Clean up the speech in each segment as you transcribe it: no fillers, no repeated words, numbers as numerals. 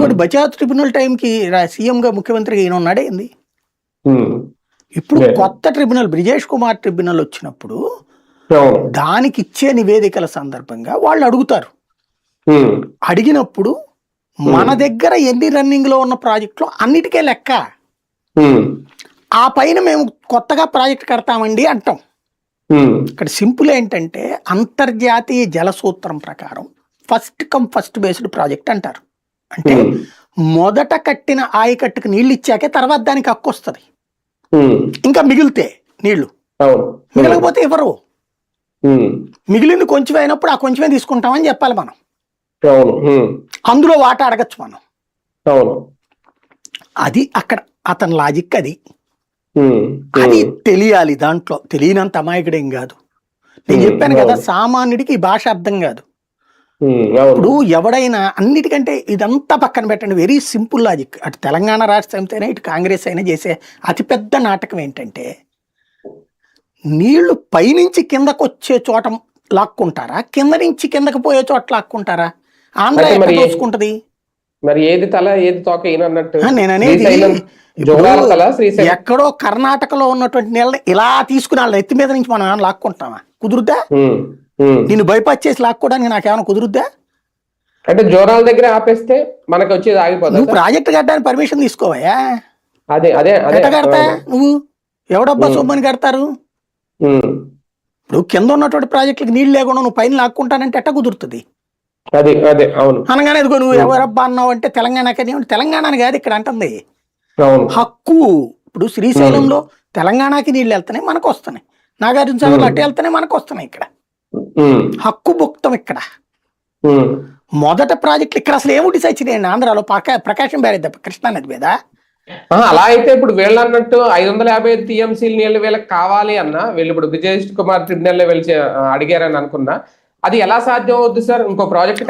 ఇంకోటి బచావ్ ట్రిబ్యునల్ టైంకి సీఎంగా ముఖ్యమంత్రిగా ఈయన ఉన్నాడే ఏంది. ఇప్పుడు కొత్త ట్రిబ్యునల్ బ్రిజేష్ కుమార్ ట్రిబ్యునల్ వచ్చినప్పుడు దానికి ఇచ్చే నివేదికల సందర్భంగా వాళ్ళు అడుగుతారు. అడిగినప్పుడు మన దగ్గర ఎన్ని రన్నింగ్ లో ఉన్న ప్రాజెక్టులో అన్నిటికే లెక్క, ఆ పైన మేము కొత్తగా ప్రాజెక్ట్ కడతామండి అంటాం. ఇక్కడ సింపుల్ ఏంటంటే అంతర్జాతీయ జల సూత్రం ప్రకారం first come first based project అంటారు. అంటే మొదట కట్టిన ఆయకట్టుకు నీళ్ళు ఇచ్చాకే తర్వాత దానికి హక్కు వస్తుంది. ఇంకా మిగిలితే నీళ్లు మిగలకపోతే ఎవరు మిగిలింది కొంచెం అయినప్పుడు ఆ కొంచెమే తీసుకుంటామని చెప్పాలి మనం. అందులో వాటా అడగచ్చు మనం. అది అక్కడ అతని లాజిక్. అది తెలియాలి. దాంట్లో తెలియనంత అమాయకుడేం కాదు. నేను చెప్పాను కదా, సామాన్యుడికి ఈ భాష అర్థం కాదు. ఇప్పుడు ఎవడైనా అన్నిటికంటే ఇదంతా పక్కన పెట్టండి, వెరీ సింపుల్ లాజిక్. అటు తెలంగాణ రాష్ట్ర సమితి అయినా ఇటు కాంగ్రెస్ అయినా చేసే అతిపెద్ద నాటకం ఏంటంటే నీళ్లు పైనుంచి కిందకు వచ్చే చోట లాక్కుంటారా, కింద నుంచి కిందకు పోయే చోట లాక్కుంటారా? ఆంధ్ర ఎక్కడ దోసుకుంటది? మరి ఏది తల ఏది తోక అన్నట్టు నేను అనేది ఎక్కడో కర్ణాటకలో ఉన్నటువంటి నీళ్ళని ఇలా తీసుకుని వాళ్ళ ఎత్తి మీద నుంచి మనం ఏమైనా లాక్కుంటామా? కుదురుద్దా? నిన్ను బైపాస్ చేసి లాక్కోవడానికి నాకేమైనా కుదురుద్దా? అంటే జోరాల దగ్గర ఆపేస్తే మనకు వచ్చేది ఆగిపోతుంది. నువ్వు ప్రాజెక్ట్ కట్టడానికి పర్మిషన్ తీసుకోవా? అదే అదే ఎట్ట కడతా నువ్వు? ఎవడబ్బా సొమ్మని కడతారు? ఇప్పుడు కింద ఉన్నటువంటి ప్రాజెక్టులకు నీళ్ళు లేకుండా నువ్వు పైన లాక్కుంటానంటే ఎట్ట కుదురుతుంది? అదే అదే అవును. అనగానే ఎదుగో నువ్వు ఎవరబ్బా అన్నావు అంటే తెలంగాణకని. తెలంగాణని కాదు ఇక్కడ అంటుంది, హక్కు. ఇప్పుడు శ్రీశైలంలో తెలంగాణకి నీళ్ళు వెళ్తున్నాయి, మనకు వస్తున్నాయి. నాగార్జున సాగర్లో అట్టు వెళ్తున్నాయి, మనకు వస్తున్నాయి. ఇక్కడ హక్కు భుక్తం. ఇక్కడ మొదట ప్రాజెక్టులు ఇక్కడ అసలు ఏమి డిసైడ్ చేయండి ఆంధ్రాలో ప్రకాశం బ్యారేజ్ తప్ప కృష్ణానది మీద. అలా అయితే ఇప్పుడు వీళ్ళు అన్నట్టు 555 టీఎంసీలు నీళ్ళు వీళ్ళకి కావాలి అన్న వీళ్ళు ఇప్పుడు బ్రిజేష్ కుమార్ ట్రిబ్యునల్ లో వెళ్ళి అడిగారని అనుకున్నా, అది ఎలా సాధ్యం అవుద్ది సార్? ఇంకో ప్రాజెక్ట్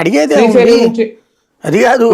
అడిగేది అది కాదు.